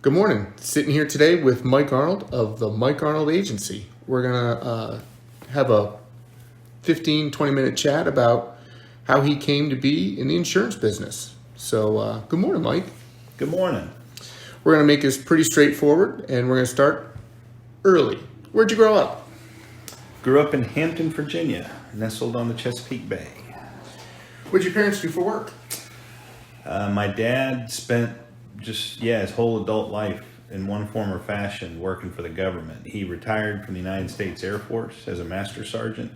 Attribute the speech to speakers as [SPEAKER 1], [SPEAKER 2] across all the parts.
[SPEAKER 1] Good morning. Sitting here today with Mike Arnold of the Mike Arnold Agency. We're going to have a 15-20 minute chat about how he came to be in the insurance business. So, good morning, Mike.
[SPEAKER 2] Good morning.
[SPEAKER 1] We're going to make this pretty straightforward, and we're going to start early. Where'd you grow up?
[SPEAKER 2] Grew up in Hampton, Virginia, nestled on the Chesapeake Bay.
[SPEAKER 1] What'd your parents do for work?
[SPEAKER 2] My dad spent his whole adult life in one form or fashion working for the government. He retired from the United States Air Force as a master sergeant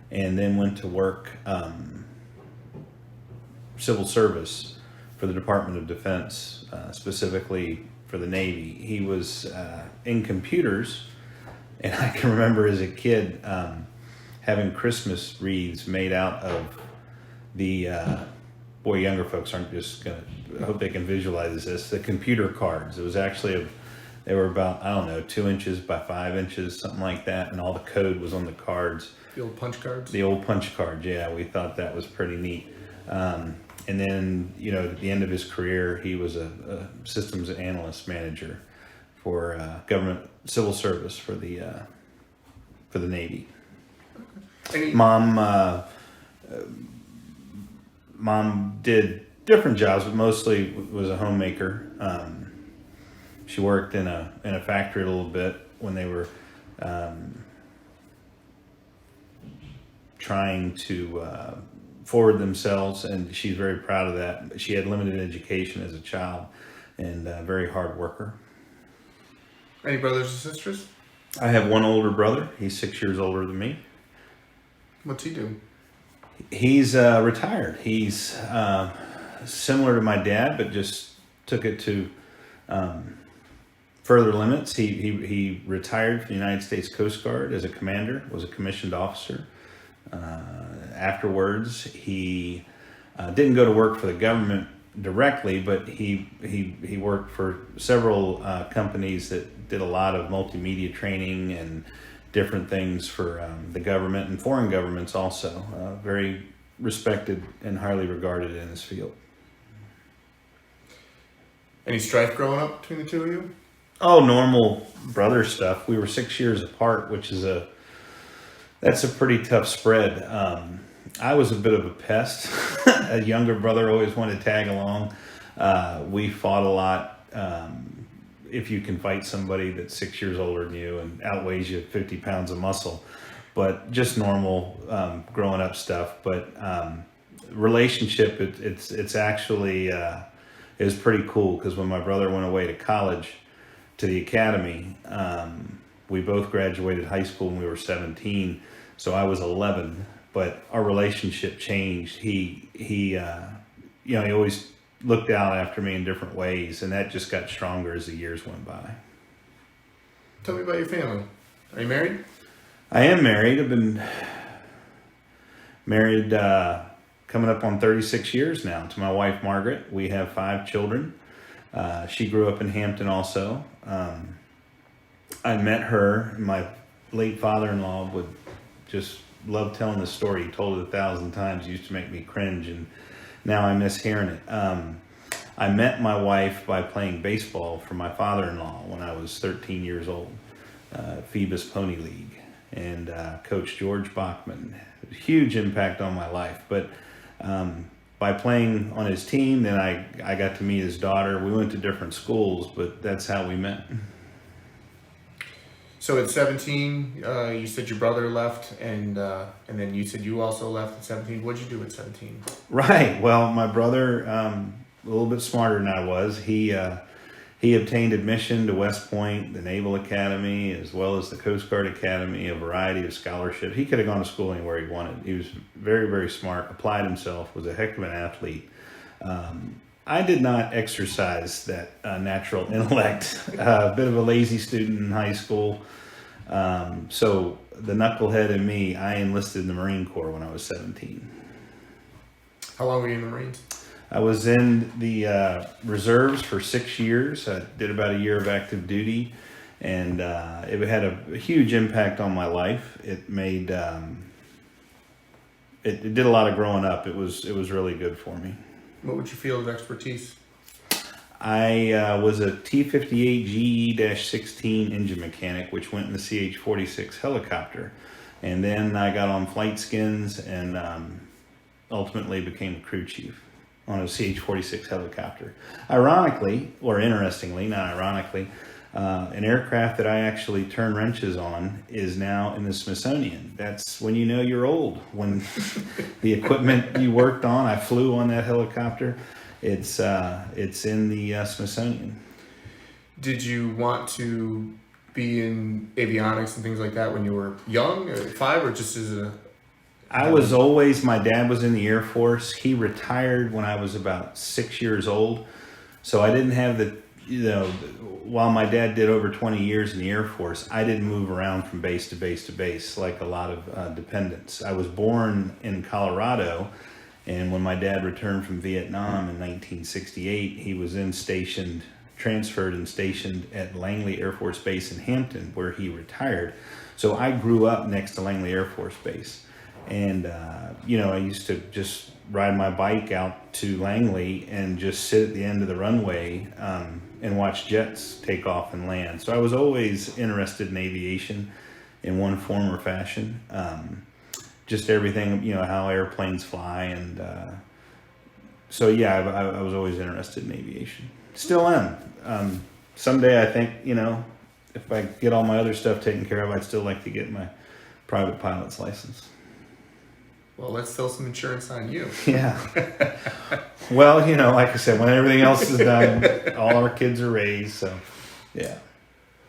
[SPEAKER 2] and then went to work civil service for the Department of Defense, specifically for the Navy. He was in computers, and I can remember as a kid having Christmas wreaths made out of the younger folks aren't just gonna, I hope they can visualize this, the computer cards. It was actually they were about, 2 inches by 5 inches, something like that, and all the code was on the cards.
[SPEAKER 1] The old punch cards?
[SPEAKER 2] The old punch cards, yeah, we thought that was pretty neat. And then, at the end of his career, he was a systems analyst manager for government civil service for the Navy.
[SPEAKER 1] Okay.
[SPEAKER 2] Mom did different jobs, but mostly was a homemaker. She worked in a factory a little bit when they were trying to forward themselves, and she's very proud of that. She had limited education as a child and a very hard worker.
[SPEAKER 1] Any brothers or sisters?
[SPEAKER 2] I have one older brother. He's 6 years older than me.
[SPEAKER 1] What's he do?
[SPEAKER 2] He's retired. He's similar to my dad, but just took it to further limits. He retired from the United States Coast Guard as a commander, was a commissioned officer. Afterwards, he didn't go to work for the government directly, but he worked for several companies that did a lot of multimedia training and different things for the government and foreign governments also. Very respected and highly regarded in his field.
[SPEAKER 1] Any strife growing up between the two of you?
[SPEAKER 2] Oh, normal brother stuff. We were 6 years apart, which is that's a pretty tough spread. I was a bit of a pest. A younger brother always wanted to tag along. We fought a lot. If you can fight somebody that's 6 years older than you and outweighs you 50 pounds of muscle, but just normal growing up stuff. But relationship, it's actually is pretty cool, because when my brother went away to college, to the academy, we both graduated high school when we were 17, so I was 11. But our relationship changed. He always looked out after me in different ways, and that just got stronger as the years went by.
[SPEAKER 1] Tell me about your family. Are you married?
[SPEAKER 2] I am married. I've been married coming up on 36 years now to my wife, Margaret. We have 5 children. She grew up in Hampton also. I met her. My late father-in-law would just love telling the story. He told it 1,000 times. It used to make me cringe, and now I miss hearing it. I met my wife by playing baseball for my father-in-law when I was 13 years old, Phoebus Pony League, and Coach George Bachman. Huge impact on my life. But by playing on his team, then I got to meet his daughter. We went to different schools, but that's how we met.
[SPEAKER 1] So at 17, you said your brother left, and then you said you also left at 17. What'd you do at 17?
[SPEAKER 2] Right. Well, my brother, a little bit smarter than I was. He obtained admission to West Point, the Naval Academy, as well as the Coast Guard Academy, a variety of scholarships. He could have gone to school anywhere he wanted. He was very, very smart, applied himself, was a heck of an athlete. I did not exercise that natural intellect. A bit of a lazy student in high school. So the knucklehead in me, I enlisted in the Marine Corps when I was 17.
[SPEAKER 1] How long were you in the Marines?
[SPEAKER 2] I was in the reserves for 6 years. I did about a year of active duty, and it had a huge impact on my life. It made it did a lot of growing up. It was really good for me.
[SPEAKER 1] What would you feel of expertise?
[SPEAKER 2] I was a T-58 GE-16 engine mechanic, which went in the CH-46 helicopter. And then I got on flight skins and ultimately became a crew chief on a CH-46 helicopter. Ironically, or interestingly, not ironically, an aircraft that I actually turn wrenches on is now in the Smithsonian. That's when you know you're old. When the equipment you worked on, I flew on that helicopter. It's in the Smithsonian.
[SPEAKER 1] Did you want to be in avionics and things like that when you were young, at 5, or just as a...
[SPEAKER 2] I was always, my dad was in the Air Force. He retired when I was about 6 years old. So I didn't have while my dad did over 20 years in the Air Force, I didn't move around from base to base to base like a lot of dependents. I was born in Colorado, and when my dad returned from Vietnam in 1968, he was transferred and stationed at Langley Air Force Base in Hampton, where he retired. So I grew up next to Langley Air Force Base. And, I used to just ride my bike out to Langley and just sit at the end of the runway and watch jets take off and land. So I was always interested in aviation in one form or fashion. Just everything, how airplanes fly. And I was always interested in aviation. Still am. Someday I think, if I get all my other stuff taken care of, I'd still like to get my private pilot's license.
[SPEAKER 1] Well, let's sell some insurance on you.
[SPEAKER 2] Yeah. Well, like I said, when everything else is done, all our kids are raised, so yeah.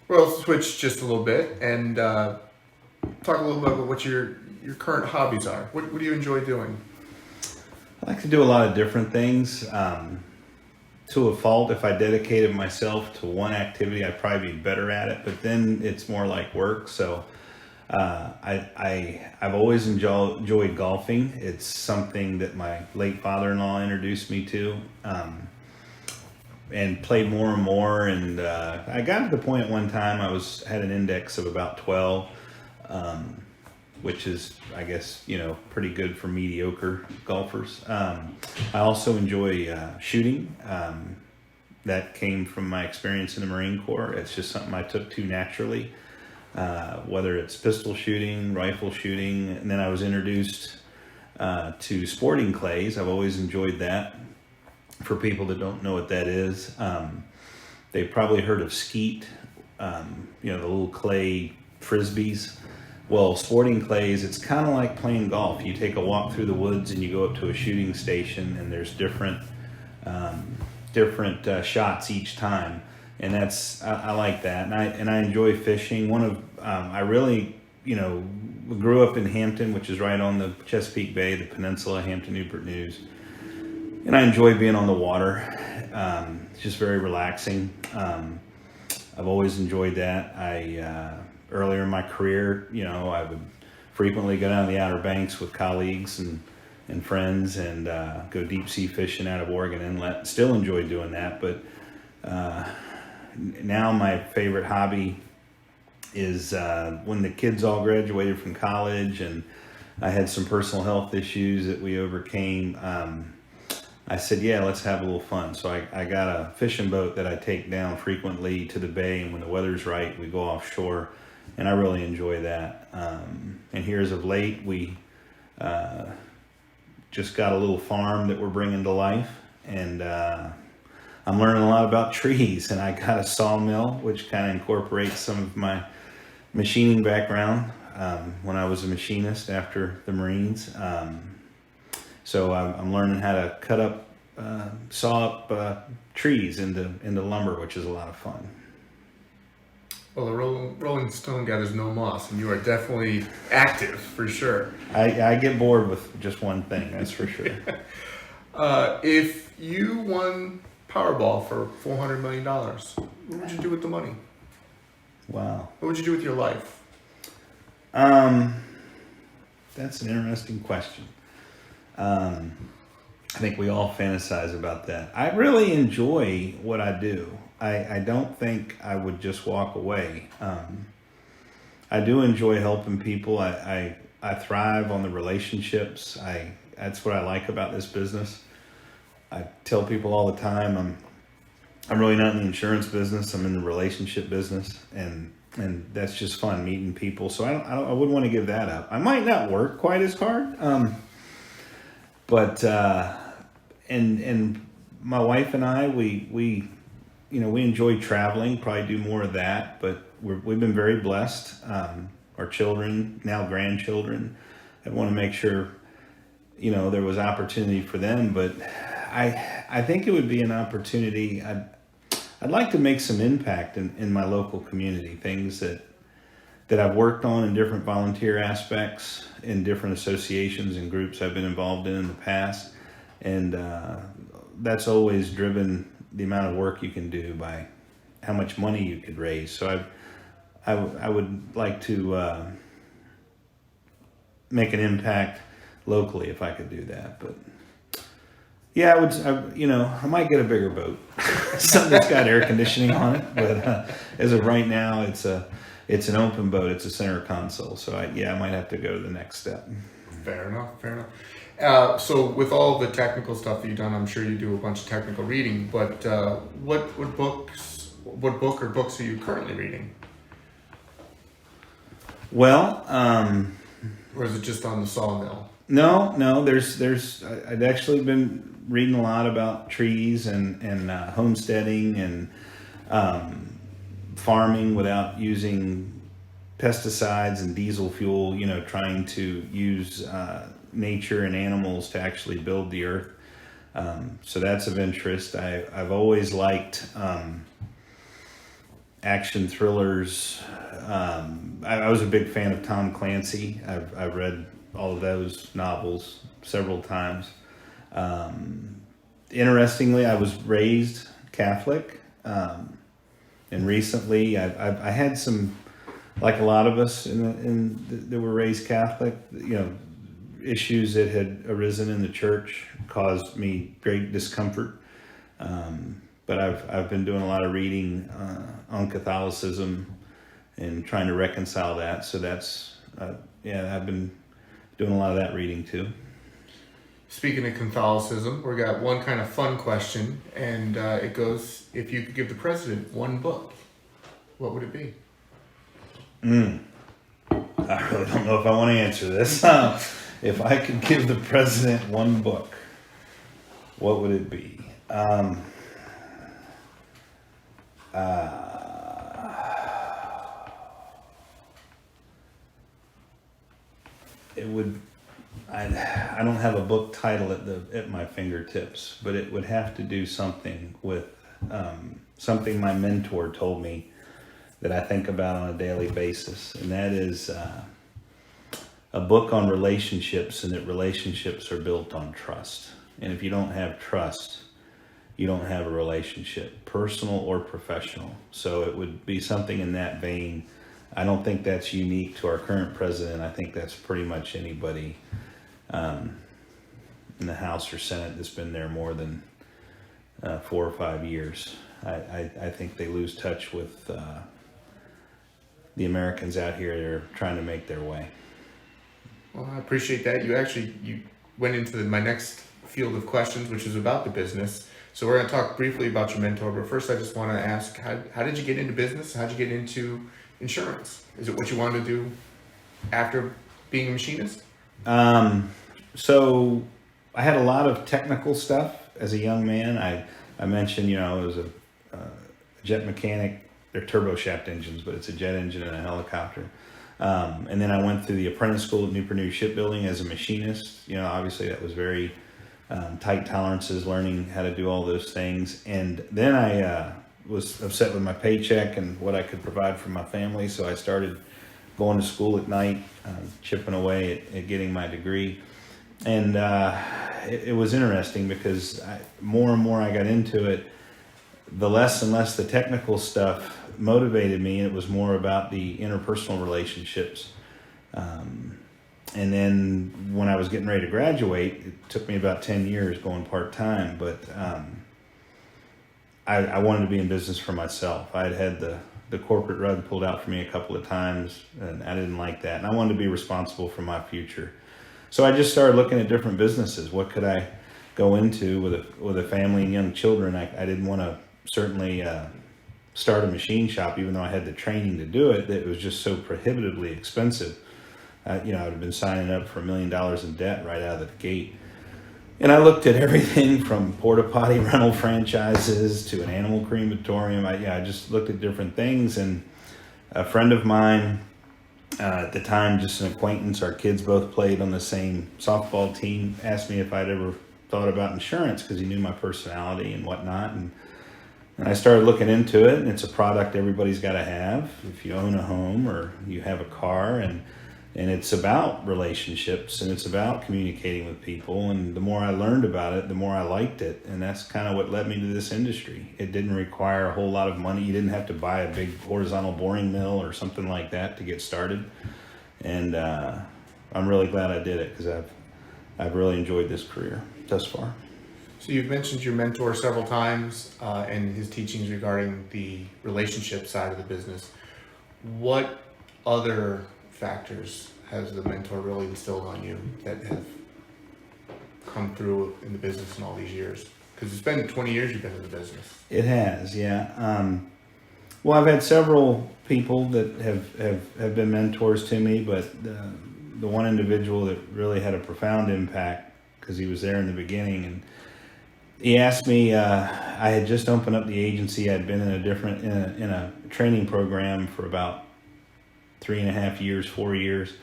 [SPEAKER 1] Well, let's switch just a little bit and talk a little bit about what your current hobbies are. What do you enjoy doing?
[SPEAKER 2] I like to do a lot of different things. To a fault, if I dedicated myself to one activity, I'd probably be better at it, but then it's more like work, so... I've always enjoyed golfing. It's something that my late father-in-law introduced me to, and played more and more. And I got to the point at one time had an index of about 12, which is, I guess, pretty good for mediocre golfers. I also enjoy shooting. That came from my experience in the Marine Corps. It's just something I took to naturally. Whether it's pistol shooting, rifle shooting, and then I was introduced to sporting clays. I've always enjoyed that. For people that don't know what that is, they've probably heard of skeet, the little clay frisbees. Well, sporting clays, it's kind of like playing golf. You take a walk through the woods and you go up to a shooting station, and there's different shots each time. And I like that, and I enjoy fishing. I really grew up in Hampton, which is right on the Chesapeake Bay, the peninsula, Hampton, Newport News, and I enjoy being on the water. It's just very relaxing. I've always enjoyed that. Earlier in my career, I would frequently go down the Outer Banks with colleagues and friends and go deep sea fishing out of Oregon Inlet. Still enjoy doing that, but. Now my favorite hobby is when the kids all graduated from college and I had some personal health issues that we overcame. I said, yeah, let's have a little fun. So I got a fishing boat that I take down frequently to the bay, and when the weather's right, we go offshore, and I really enjoy that. And here as of late, we just got a little farm that we're bringing to life, and I'm learning a lot about trees, and I got a sawmill, which kind of incorporates some of my machining background when I was a machinist after the Marines. So I'm learning how to saw up trees into lumber, which is a lot of fun.
[SPEAKER 1] Well, the Rolling Stone gathers no moss, and you are definitely active for sure.
[SPEAKER 2] I get bored with just one thing, that's for sure.
[SPEAKER 1] If you won Powerball for $400 million, what would you do with the money?
[SPEAKER 2] Wow.
[SPEAKER 1] What would you do with your life?
[SPEAKER 2] That's an interesting question. I think we all fantasize about that. I really enjoy what I do. I don't think I would just walk away. I do enjoy helping people. I thrive on the relationships. That's what I like about this business. I tell people all the time, I'm really not in the insurance business. I'm in the relationship business, and that's just fun meeting people. So I wouldn't want to give that up. I might not work quite as hard, but and my wife and I we enjoy traveling. Probably do more of that, but we've been very blessed. Our children, now grandchildren, I want to make sure there was opportunity for them, but I think it would be an opportunity. I'd like to make some impact in my local community, things that I've worked on in different volunteer aspects, in different associations and groups I've been involved in the past. And that's always driven the amount of work you can do by how much money you could raise. So I would like to make an impact locally if I could do that. But yeah, I might get a bigger boat, something that's got air conditioning on it. But as of right now, it's an open boat. It's a center console. So I might have to go to the next step.
[SPEAKER 1] Fair enough. So with all the technical stuff that you've done, I'm sure you do a bunch of technical reading. But what book or books are you currently reading?
[SPEAKER 2] Well,
[SPEAKER 1] or is it just on the sawmill?
[SPEAKER 2] No. I'd actually been reading a lot about trees and homesteading and farming without using pesticides and diesel fuel. Trying to use nature and animals to actually build the earth. So that's of interest. I've always liked action thrillers. I was a big fan of Tom Clancy. I've read all of those novels several times. Interestingly, I was raised Catholic, and recently I had some, like a lot of us that were raised Catholic, issues that had arisen in the church caused me great discomfort. But I've been doing a lot of reading on Catholicism and trying to reconcile that. So that's I've been doing a lot of that reading too.
[SPEAKER 1] Speaking of Catholicism, we got one kind of fun question, and it goes: if you could give the president one book, what would it be?
[SPEAKER 2] I really don't know if I want to answer this. If I could give the president one book, what would it be? It would. I don't have a book title at my fingertips, but it would have to do something with something my mentor told me that I think about on a daily basis, and that is a book on relationships, and that relationships are built on trust. And if you don't have trust, you don't have a relationship, personal or professional. So it would be something in that vein. I don't think that's unique to our current president. I think that's pretty much anybody in the House or Senate that's been there more than 4 or 5 years. I think they lose touch with the Americans out here that are trying to make their way.
[SPEAKER 1] Well, I appreciate that. You went into my next field of questions, which is about the business. So we're going to talk briefly about your mentor, but first I just want to ask, how did you get into business? How did you get into insurance? Is it what you wanted to do after being a machinist?
[SPEAKER 2] So I had a lot of technical stuff as a young man. I mentioned, I was a jet mechanic. They're turbo shaft engines, but it's a jet engine and a helicopter. And then I went through the apprentice school at Newport News Shipbuilding as a machinist. Obviously that was very tight tolerances, learning how to do all those things. And then I was upset with my paycheck and what I could provide for my family. So I started going to school at night, chipping away at getting my degree. And it was interesting because more and more I got into it, the less and less the technical stuff motivated me. And it was more about the interpersonal relationships. And then when I was getting ready to graduate, it took me about 10 years going part-time, but I wanted to be in business for myself. I had the corporate rug pulled out for me a couple of times, and I didn't like that. And I wanted to be responsible for my future. So I just started looking at different businesses. What could I go into with a family and young children? I didn't want to certainly start a machine shop, even though I had the training to do it, that it was just so prohibitively expensive. I would have been signing up for $1 million in debt right out of the gate. And I looked at everything from porta potty rental franchises to an animal crematorium. I just looked at different things. And a friend of mine, at the time, just an acquaintance, our kids both played on the same softball team, asked me if I'd ever thought about insurance because he knew my personality and whatnot. And I started looking into it, and it's a product everybody's got to have if you own a home or you have a car. And it's about relationships, and it's about communicating with people. And the more I learned about it, the more I liked it. And that's kind of what led me to this industry. It didn't require a whole lot of money. You didn't have to buy a big horizontal boring mill or something like that to get started. And I'm really glad I did it because I've really enjoyed this career thus far.
[SPEAKER 1] So you've mentioned your mentor several times and his teachings regarding the relationship side of the business. What other factors has the mentor really instilled on you that have come through in the business in all these years? Because it's been 20 years you've been in the business.
[SPEAKER 2] It has, yeah. Well, I've had several people that have been mentors to me, but the one individual that really had a profound impact because he was there in the beginning, and he asked me. I had just opened up the agency. I'd been in a training program for about 3.5 years, 4 years.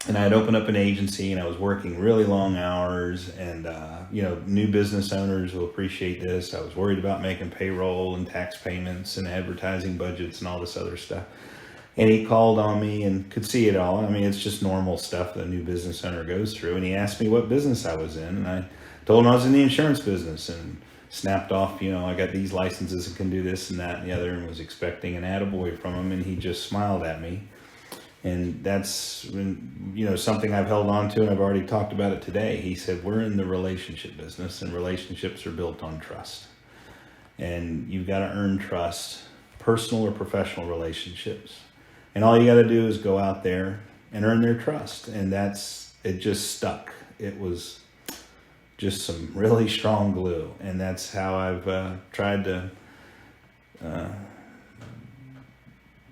[SPEAKER 2] And I had opened up an agency and I was working really long hours and, new business owners will appreciate this. I was worried about making payroll and tax payments and advertising budgets and all this other stuff. And he called on me and could see it all. I mean, it's just normal stuff that a new business owner goes through. And he asked me what business I was in. And I told him I was in the insurance business and snapped off, I got these licenses and can do this and that and the other, and was expecting an attaboy from him, and he just smiled at me. And that's when, something I've held on to, and I've already talked about it today. He said, we're in the relationship business, and relationships are built on trust. And you've got to earn trust, personal or professional relationships. And all you got to do is go out there and earn their trust. And it just stuck. It was just some really strong glue, and that's how I've tried to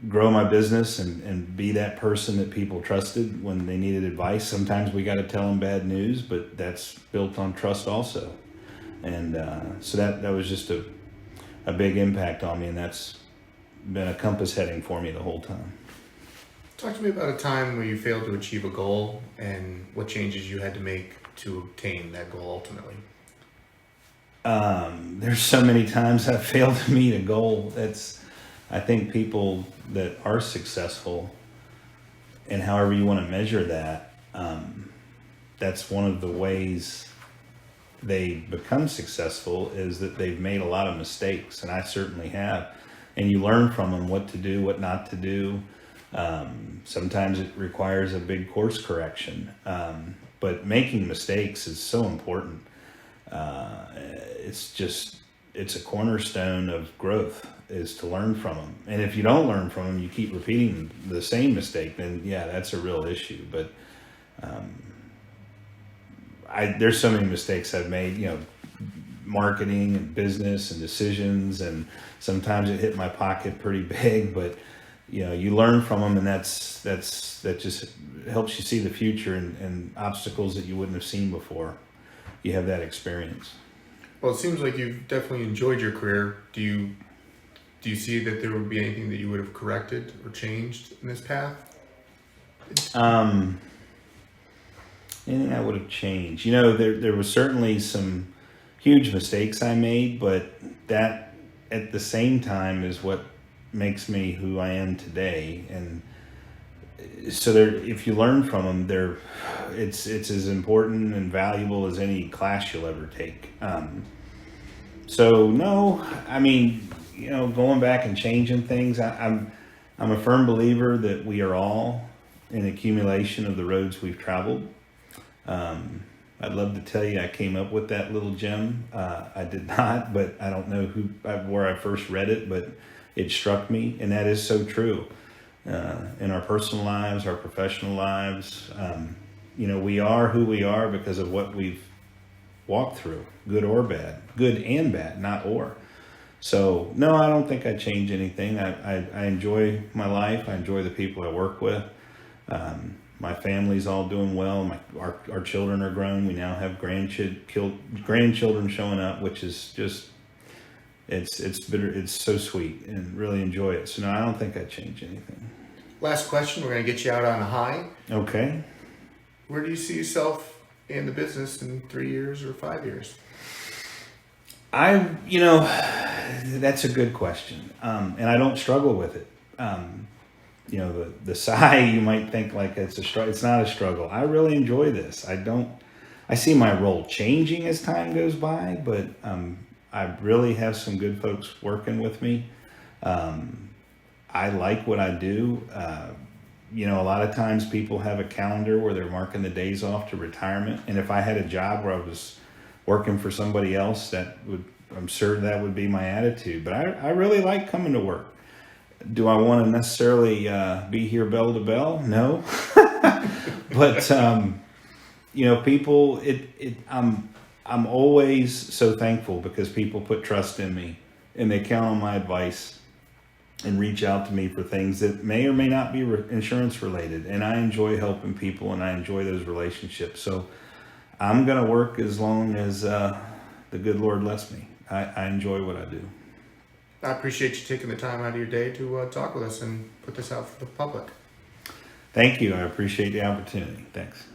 [SPEAKER 2] grow my business and be that person that people trusted when they needed advice. Sometimes we got to tell them bad news, but that's built on trust also. And so that was just a big impact on me, and that's been a compass heading for me the whole time.
[SPEAKER 1] Talk to me about a time where you failed to achieve a goal and what changes you had to make to obtain that goal ultimately.
[SPEAKER 2] There's so many times I've failed to meet a goal. I think people that are successful, and however you want to measure that, that's one of the ways they become successful, is that they've made a lot of mistakes, and I certainly have. And you learn from them what to do, what not to do. Sometimes it requires a big course correction. But making mistakes is so important. It's a cornerstone of growth, is to learn from them. And if you don't learn from them, you keep repeating the same mistake, then yeah, that's a real issue. But there's so many mistakes I've made, marketing and business and decisions, and sometimes it hit my pocket pretty big, but you learn from them, and that just helps you see the future and obstacles that you wouldn't have seen before. You have that experience.
[SPEAKER 1] Well, it seems like you've definitely enjoyed your career. Do you see that there would be anything that you would have corrected or changed in this path?
[SPEAKER 2] Anything I would have changed? There was certainly some huge mistakes I made, but that at the same time is what makes me who I am today. And so if you learn from them, it's as important and valuable as any class you'll ever take. So no, I mean, going back and changing things, I'm a firm believer that we are all an accumulation of the roads we've traveled. I'd love to tell you I came up with that little gem. I did not, but I don't know where I first read it, but it struck me, and that is so true. In our personal lives, our professional lives, we are who we are because of what we've walked through, good or bad, good and bad, not or. So no, I don't think I change anything. I enjoy my life. I enjoy the people I work with. My family's all doing well. Our children are grown. We now have grandchildren showing up, which is just it's so sweet, and really enjoy it. So no, I don't think I change anything.
[SPEAKER 1] Last question. We're going to get you out on a high.
[SPEAKER 2] Okay.
[SPEAKER 1] Where do you see yourself in the business in 3 years or 5 years?
[SPEAKER 2] That's a good question, and I don't struggle with it. The sigh, you might think like it's a struggle. It's not a struggle. I really enjoy this. I see my role changing as time goes by, but I really have some good folks working with me. I like what I do. A lot of times people have a calendar where they're marking the days off to retirement. And if I had a job where I was working for somebody else, I'm sure that would be my attitude. But I really like coming to work. Do I want to necessarily be here bell to bell? No. But, people, I'm always so thankful because people put trust in me and they count on my advice and reach out to me for things that may or may not be insurance related. And I enjoy helping people and I enjoy those relationships. So I'm going to work as long as the good Lord lets me. I enjoy what I do.
[SPEAKER 1] I appreciate you taking the time out of your day to talk with us and put this out for the public.
[SPEAKER 2] Thank you. I appreciate the opportunity. Thanks.